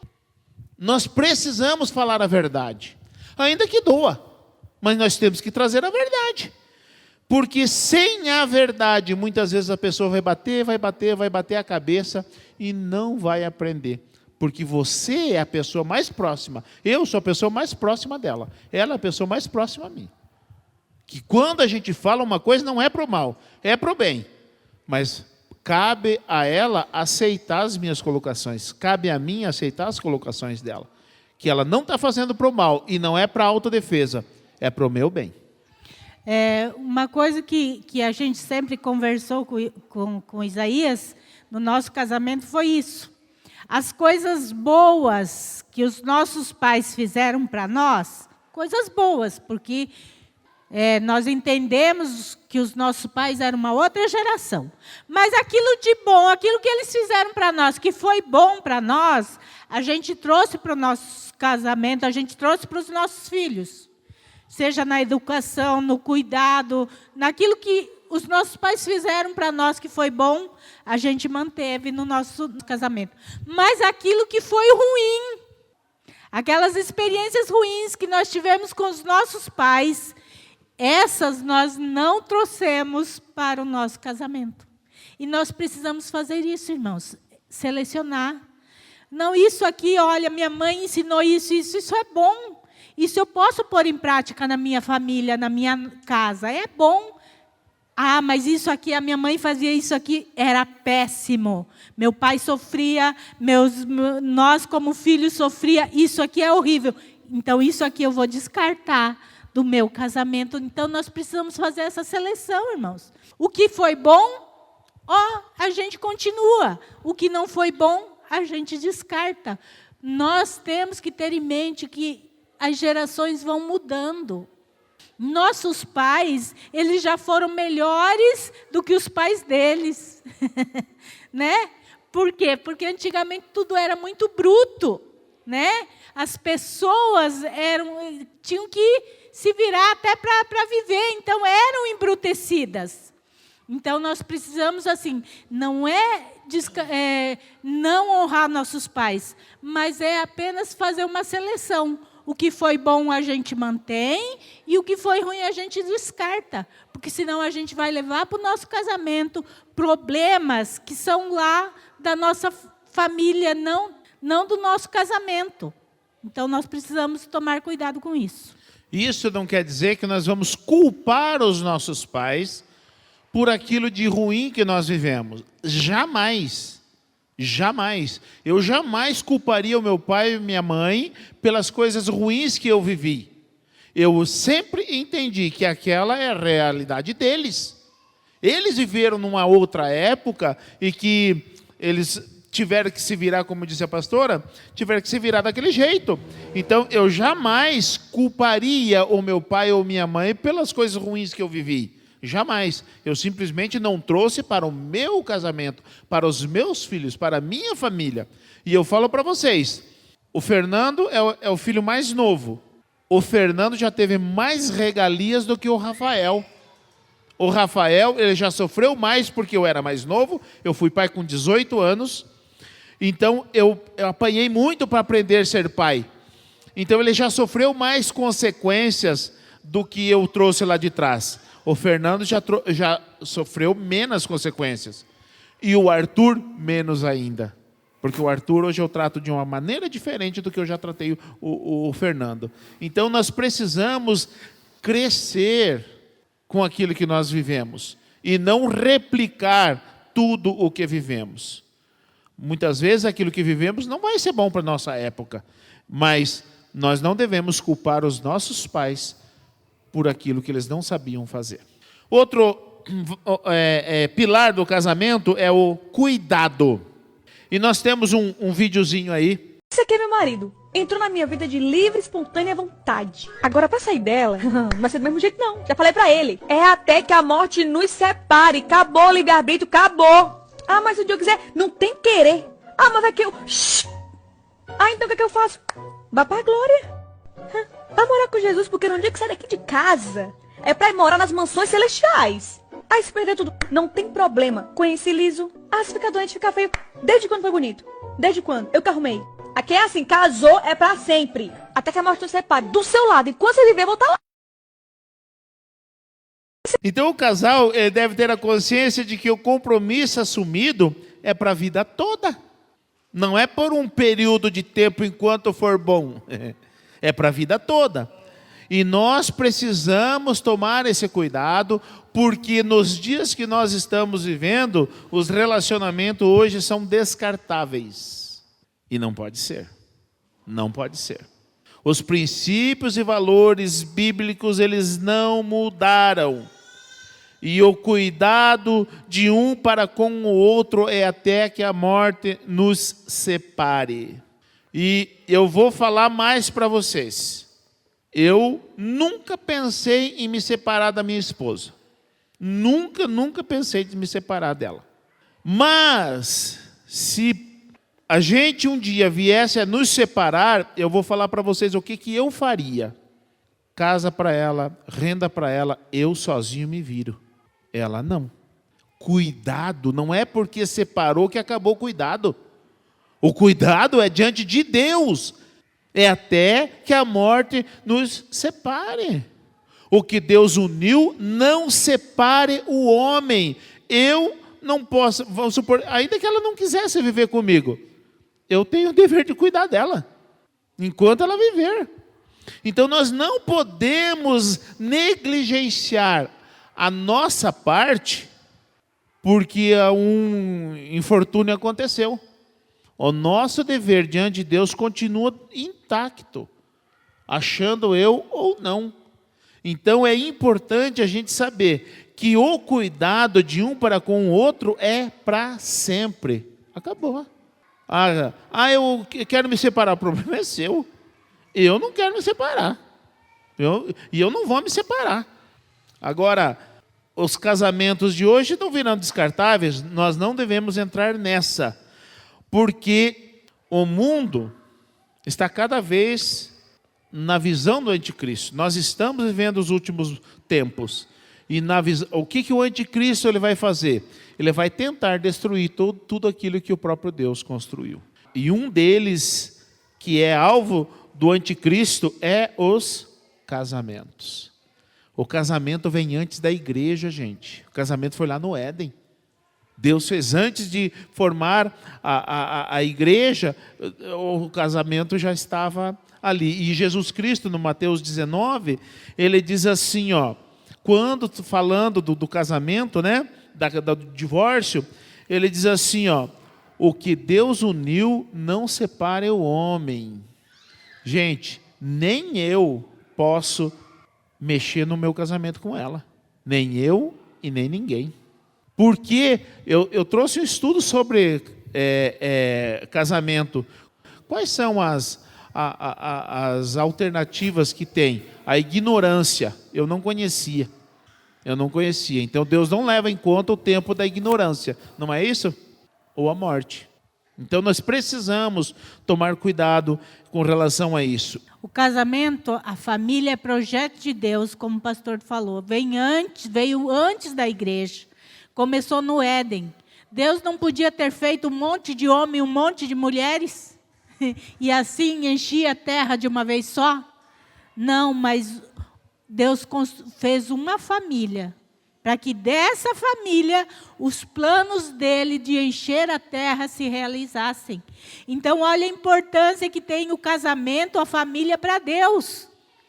Nós precisamos falar a verdade, ainda que doa, mas nós temos que trazer a verdade. Porque sem a verdade, muitas vezes a pessoa vai bater a cabeça e não vai aprender. Porque você é a pessoa mais próxima. Eu sou a pessoa mais próxima dela. Ela é a pessoa mais próxima a mim. Que quando a gente fala uma coisa, não é para o mal, é para o bem. Mas cabe a ela aceitar as minhas colocações. Cabe a mim aceitar as colocações dela. Que ela não está fazendo para o mal e não é para a autodefesa. É para o meu bem. Uma coisa que a gente sempre conversou com Isaías no nosso casamento foi isso. As coisas boas que os nossos pais fizeram para nós, coisas boas, porque nós entendemos que os nossos pais eram uma outra geração. Mas aquilo de bom, aquilo que eles fizeram para nós, que foi bom para nós, a gente trouxe para o nosso casamento, a gente trouxe para os nossos filhos. Seja na educação, no cuidado, naquilo que os nossos pais fizeram para nós que foi bom, a gente manteve no nosso casamento. Mas aquilo que foi ruim, aquelas experiências ruins que nós tivemos com os nossos pais, essas nós não trouxemos para o nosso casamento. E nós precisamos fazer isso, irmãos, selecionar. Não, isso aqui, olha, minha mãe ensinou isso é bom. Isso eu posso pôr em prática na minha família, na minha casa, é bom. Ah, mas isso aqui, a minha mãe fazia isso aqui, era péssimo. Meu pai sofria, nós como filhos sofria, isso aqui é horrível. Então isso aqui eu vou descartar do meu casamento. Então nós precisamos fazer essa seleção, irmãos. O que foi bom, a gente continua. O que não foi bom, a gente descarta. Nós temos que ter em mente que as gerações vão mudando. Nossos pais, eles já foram melhores do que os pais deles. Né? Por quê? Porque antigamente tudo era muito bruto. Né? As pessoas tinham que se virar até para viver, então eram embrutecidas. Então, nós precisamos, assim, não não honrar nossos pais, mas é apenas fazer uma seleção. O que foi bom a gente mantém e o que foi ruim a gente descarta. Porque senão a gente vai levar para o nosso casamento problemas que são lá da nossa família, não do nosso casamento. Então, nós precisamos tomar cuidado com isso. Isso não quer dizer que nós vamos culpar os nossos pais por aquilo de ruim que nós vivemos. Jamais. Jamais. Eu jamais culparia o meu pai e minha mãe pelas coisas ruins que eu vivi. Eu sempre entendi que aquela é a realidade deles. Eles viveram numa outra época e que eles tiveram que se virar, como disse a pastora, tiveram que se virar daquele jeito. Então, eu jamais culparia o meu pai ou minha mãe pelas coisas ruins que eu vivi. Jamais. Eu simplesmente não trouxe para o meu casamento, para os meus filhos, para a minha família. E eu falo para vocês, o Fernando é o filho mais novo. O Fernando já teve mais regalias do que o Rafael. O Rafael, ele já sofreu mais porque eu era mais novo. Eu fui pai com 18 anos. Então, eu apanhei muito para aprender a ser pai. Então, ele já sofreu mais consequências do que eu trouxe lá de trás. O Fernando já sofreu menos consequências. E o Arthur, menos ainda. Porque o Arthur, hoje eu trato de uma maneira diferente do que eu já tratei o Fernando. Então, nós precisamos crescer com aquilo que nós vivemos. E não replicar tudo o que vivemos. Muitas vezes, aquilo que vivemos não vai ser bom para a nossa época. Mas nós não devemos culpar os nossos pais por aquilo que eles não sabiam fazer. Outro pilar do casamento é o cuidado. E nós temos um videozinho aí. Esse aqui é meu marido. Entrou na minha vida de livre, espontânea vontade. Agora, pra sair dela, não vai ser do mesmo jeito, não. Já falei pra ele. É até que a morte nos separe. Acabou o livre-arbítrio, acabou. Ah, mas se o dia eu quiser, não tem querer. Ah, mas é que eu... Ah, então o que é que eu faço? Vá pra glória. Vai morar com Jesus, porque no dia que sai daqui de casa, é pra ir morar nas mansões celestiais. Aí se perder tudo, não tem problema. Conheci liso. Ah, se ficar doente, ficar feio. Desde quando foi bonito? Desde quando? Eu que arrumei. Aqui é assim, casou é pra sempre. Até que a morte nos separe do seu lado. Enquanto você viver, eu vou estar lá. Então o casal deve ter a consciência de que o compromisso assumido é para a vida toda. Não é por um período de tempo enquanto for bom. É para a vida toda. E nós precisamos tomar esse cuidado, porque nos dias que nós estamos vivendo, os relacionamentos hoje são descartáveis. E não pode ser. Não pode ser. Os princípios e valores bíblicos, eles não mudaram. E o cuidado de um para com o outro é até que a morte nos separe. E eu vou falar mais para vocês. Eu nunca pensei em me separar da minha esposa. Nunca pensei em me separar dela. Mas, se a gente um dia viesse a nos separar, eu vou falar para vocês o que eu faria. Casa para ela, renda para ela, eu sozinho me viro. Ela não. Cuidado, não é porque separou que acabou o cuidado. O cuidado é diante de Deus. É até que a morte nos separe. O que Deus uniu, não separe o homem. Eu não posso, vamos supor, ainda que ela não quisesse viver comigo, eu tenho o dever de cuidar dela, enquanto ela viver. Então nós não podemos negligenciar a nossa parte, porque um infortúnio aconteceu. O nosso dever diante de Deus continua intacto, achando eu ou não. Então é importante a gente saber que o cuidado de um para com o outro é para sempre. Acabou. Eu quero me separar, o problema é seu. Eu não quero me separar. E eu não vou me separar. Agora, os casamentos de hoje estão virando descartáveis, nós não devemos entrar nessa. Porque o mundo está cada vez na visão do anticristo. Nós estamos vivendo os últimos tempos. E o que o anticristo ele vai fazer? Ele vai tentar destruir tudo aquilo que o próprio Deus construiu. E um deles, que é alvo do anticristo, é os casamentos. O casamento vem antes da igreja, gente. O casamento foi lá no Éden. Deus fez antes de formar a igreja, o casamento já estava ali. E Jesus Cristo, no Mateus 19, ele diz assim, ó, quando falando do casamento, né, do divórcio, ele diz assim, ó, o que Deus uniu não separe o homem. Gente, nem eu posso mexer no meu casamento com ela. Nem eu e nem ninguém. Porque eu trouxe um estudo sobre casamento. Quais são as alternativas que tem? A ignorância, eu não conhecia. Então Deus não leva em conta o tempo da ignorância, não é isso? Ou a morte. Então nós precisamos tomar cuidado com relação a isso. O casamento, a família é projeto de Deus, como o pastor falou. Veio antes da igreja. Começou no Éden. Deus não podia ter feito um monte de homem e um monte de mulheres? E assim enchia a terra de uma vez só? Não, mas Deus fez uma família. Para que dessa família, os planos dele de encher a terra se realizassem. Então, olha a importância que tem o casamento, a família para Deus.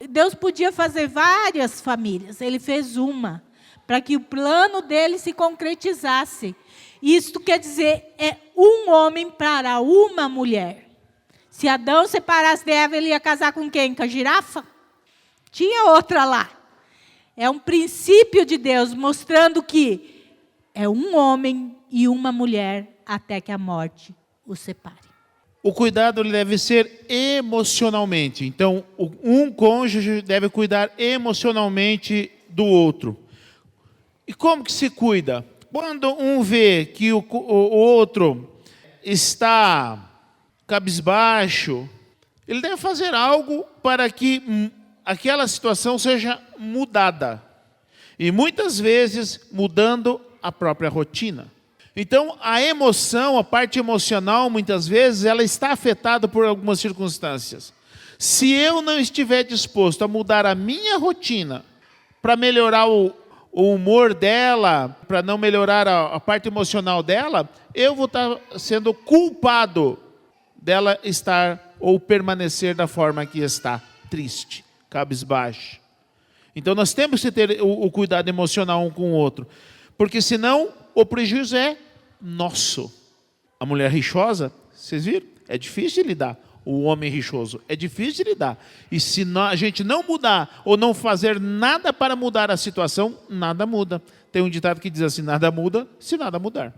Deus podia fazer várias famílias, ele fez uma. Para que o plano dele se concretizasse. Isto quer dizer, é um homem para uma mulher. Se Adão separasse de Eva, ele ia casar com quem? Com a girafa? Tinha outra lá. É um princípio de Deus, mostrando que é um homem e uma mulher até que a morte os separe. O cuidado deve ser emocionalmente. Então, um cônjuge deve cuidar emocionalmente do outro. E como que se cuida? Quando um vê que o outro está cabisbaixo, ele deve fazer algo para que aquela situação seja mudada. E muitas vezes mudando a própria rotina. Então a emoção, a parte emocional, muitas vezes, ela está afetada por algumas circunstâncias. Se eu não estiver disposto a mudar a minha rotina para melhorar o humor dela, para não melhorar a parte emocional dela, eu vou estar sendo culpado dela estar ou permanecer da forma que está, triste, cabisbaixo. Então nós temos que ter o cuidado emocional um com o outro, porque senão o prejuízo é nosso. A mulher rixosa, vocês viram? É difícil de lidar. O homem rixoso é difícil de lidar. E se a gente não mudar ou não fazer nada para mudar a situação, nada muda. Tem um ditado que diz assim, nada muda se nada mudar.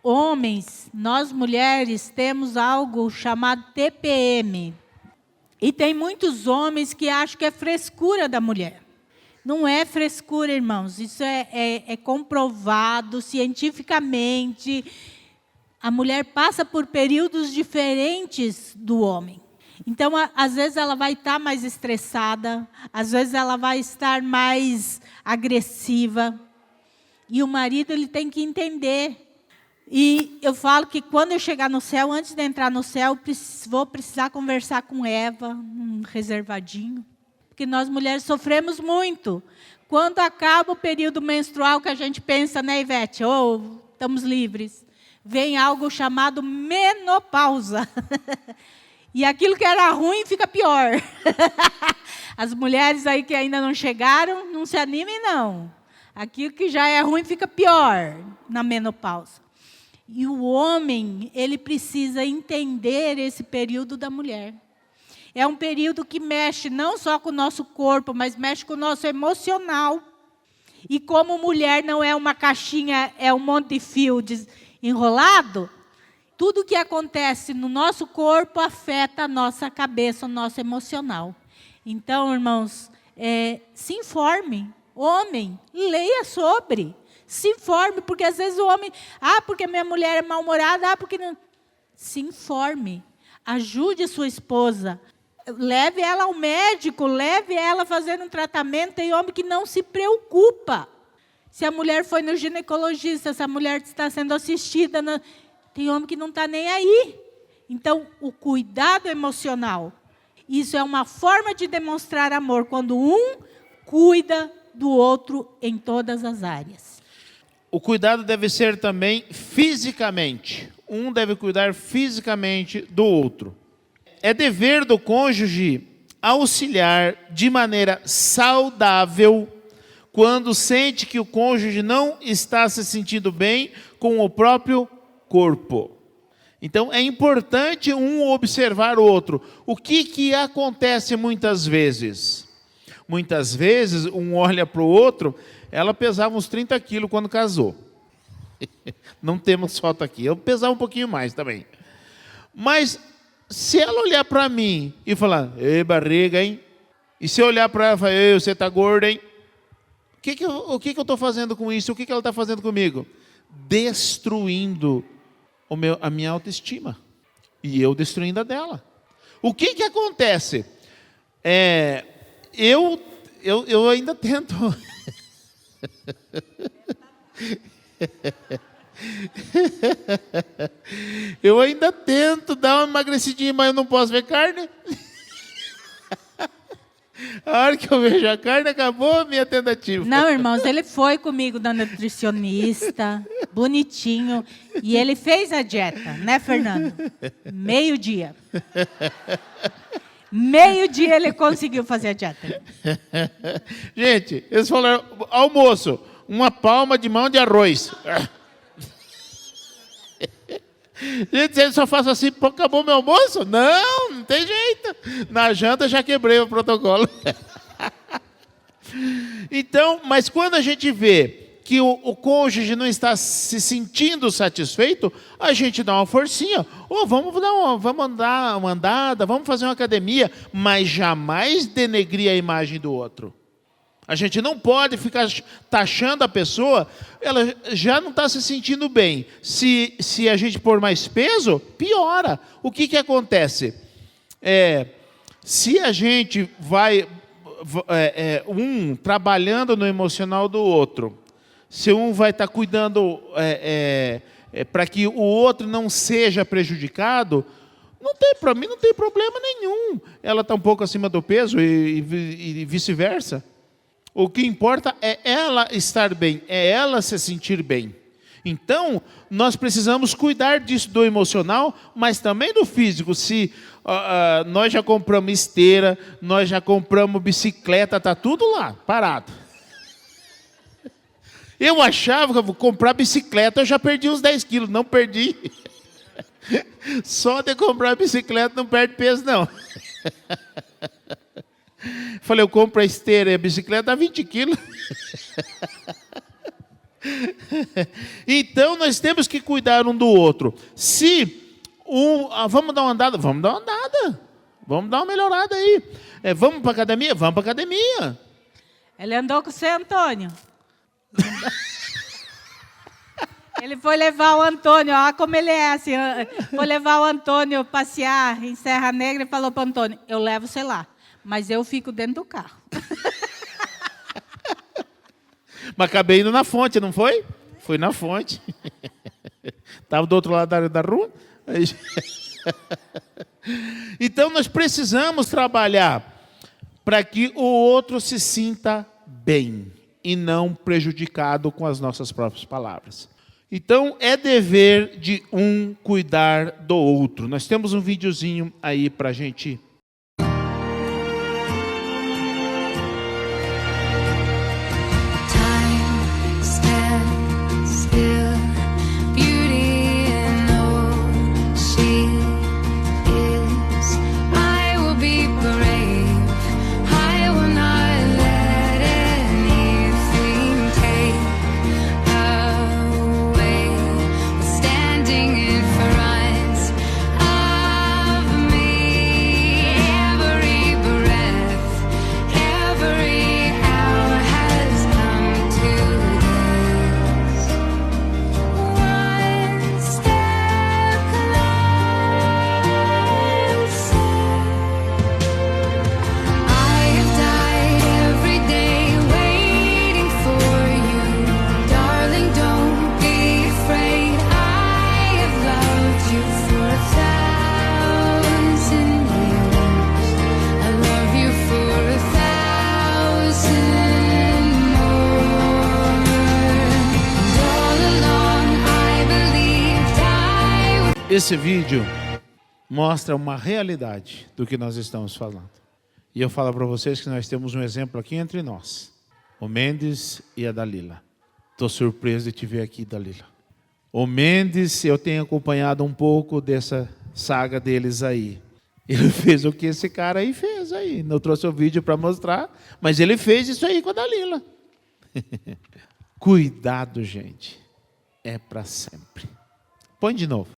Homens, nós mulheres temos algo chamado TPM. E tem muitos homens que acham que é frescura da mulher. Não é frescura, irmãos. Isso é comprovado cientificamente. A mulher passa por períodos diferentes do homem. Então, às vezes ela vai estar mais estressada, às vezes ela vai estar mais agressiva. E o marido ele tem que entender. E eu falo que quando eu chegar no céu, antes de entrar no céu, vou precisar conversar com Eva, um reservadinho. Porque nós mulheres sofremos muito. Quando acaba o período menstrual, que a gente pensa, né, Ivete? Estamos livres. Vem algo chamado menopausa. E aquilo que era ruim fica pior. As mulheres aí que ainda não chegaram, não se animem, não. Aquilo que já é ruim fica pior na menopausa. E o homem, ele precisa entender esse período da mulher. É um período que mexe não só com o nosso corpo, mas mexe com o nosso emocional. E como mulher não é uma caixinha, é um monte de fio enrolado, tudo que acontece no nosso corpo afeta a nossa cabeça, o nosso emocional. Então, irmãos, se informe. Homem, leia sobre. Se informe, porque às vezes o homem... porque minha mulher é mal-humorada, porque não... Se informe. Ajude sua esposa. Leve ela ao médico, leve ela a fazer um tratamento. Tem homem que não se preocupa. Se a mulher foi no ginecologista, se a mulher está sendo assistida, tem homem que não está nem aí. Então, o cuidado emocional, isso é uma forma de demonstrar amor, quando um cuida do outro em todas as áreas. O cuidado deve ser também fisicamente. Um deve cuidar fisicamente do outro. É dever do cônjuge auxiliar de maneira saudável quando sente que o cônjuge não está se sentindo bem com o próprio corpo. Então, é importante um observar o outro. O que acontece muitas vezes? Muitas vezes, um olha para o outro, ela pesava uns 30 quilos quando casou. Não temos foto aqui. Eu pesava um pouquinho mais também. Mas, se ela olhar para mim e falar, ei, barriga, hein? E se eu olhar para ela e falar, ei, você está gorda, hein? O que eu estou fazendo com isso? O que ela está fazendo comigo? Destruindo a minha autoestima. E eu destruindo a dela. O que acontece? Eu ainda tento... Eu ainda tento dar uma emagrecidinha, mas eu não posso ver carne. A hora que eu vejo a carne, acabou a minha tentativa. Não, irmãos, ele foi comigo na nutricionista, bonitinho, e ele fez a dieta, né, Fernando? Meio-dia. Meio-dia ele conseguiu fazer a dieta. Gente, eles falaram, almoço, uma palma de mão de arroz. Gente, eu só faço assim, pô, acabou meu almoço? Não tem jeito. Na janta já quebrei o protocolo. Então, mas quando a gente vê que o cônjuge não está se sentindo satisfeito, a gente dá uma forcinha. Vamos dar uma andada, vamos fazer uma academia, mas jamais denegrir a imagem do outro. A gente não pode ficar taxando a pessoa, ela já não está se sentindo bem. Se a gente pôr mais peso, piora. O que acontece? Se a gente vai trabalhando no emocional do outro, se um vai estar cuidando para que o outro não seja prejudicado, para mim não tem problema nenhum. Ela está um pouco acima do peso e vice-versa. O que importa é ela estar bem, é ela se sentir bem. Então, nós precisamos cuidar disso do emocional, mas também do físico. Se nós já compramos esteira, nós já compramos bicicleta, está tudo lá, parado. Eu achava que eu vou comprar bicicleta, eu já perdi uns 10 quilos, não perdi. Só de comprar bicicleta não perde peso, não. Falei, eu compro a esteira e a bicicleta dá 20 quilos. Então, nós temos que cuidar um do outro. Vamos dar uma andada? Vamos dar uma andada. Vamos dar uma melhorada aí. Vamos para a academia? Vamos para a academia. Ele andou com você, Antônio? Ele foi levar o Antônio, olha como ele é assim. Foi levar o Antônio passear em Serra Negra e falou para o Antônio, eu levo você lá. Mas eu fico dentro do carro. Mas acabei indo na fonte, não foi? Fui na fonte. Estava do outro lado da rua. Então, nós precisamos trabalhar para que o outro se sinta bem e não prejudicado com as nossas próprias palavras. Então, é dever de um cuidar do outro. Nós temos um videozinho aí para a gente... Standing in front of me. Esse vídeo mostra uma realidade do que nós estamos falando. E eu falo para vocês que nós temos um exemplo aqui entre nós. O Mendes e a Dalila. Estou surpreso de te ver aqui, Dalila. O Mendes, eu tenho acompanhado um pouco dessa saga deles aí. Ele fez o que esse cara aí fez aí. Não trouxe o vídeo para mostrar, mas ele fez isso aí com a Dalila. Cuidado, gente. É para sempre. Põe de novo.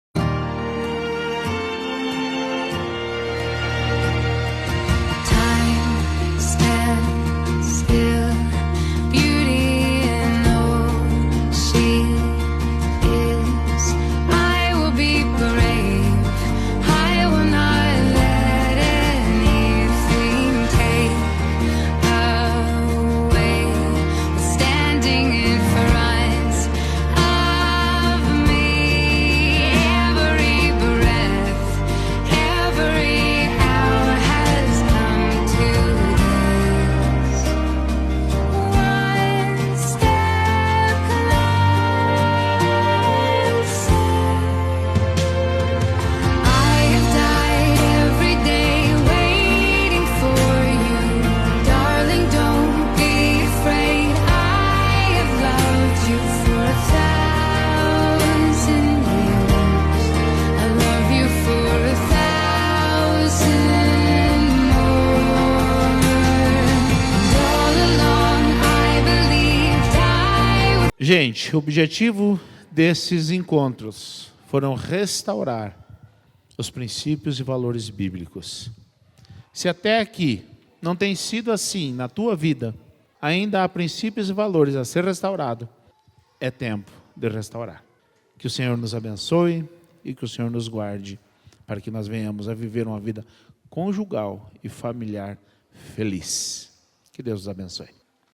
Gente, o objetivo desses encontros foram restaurar os princípios e valores bíblicos. Se até aqui não tem sido assim na tua vida, ainda há princípios e valores a ser restaurado, é tempo de restaurar. Que o Senhor nos abençoe e que o Senhor nos guarde para que nós venhamos a viver uma vida conjugal e familiar feliz. Que Deus nos abençoe.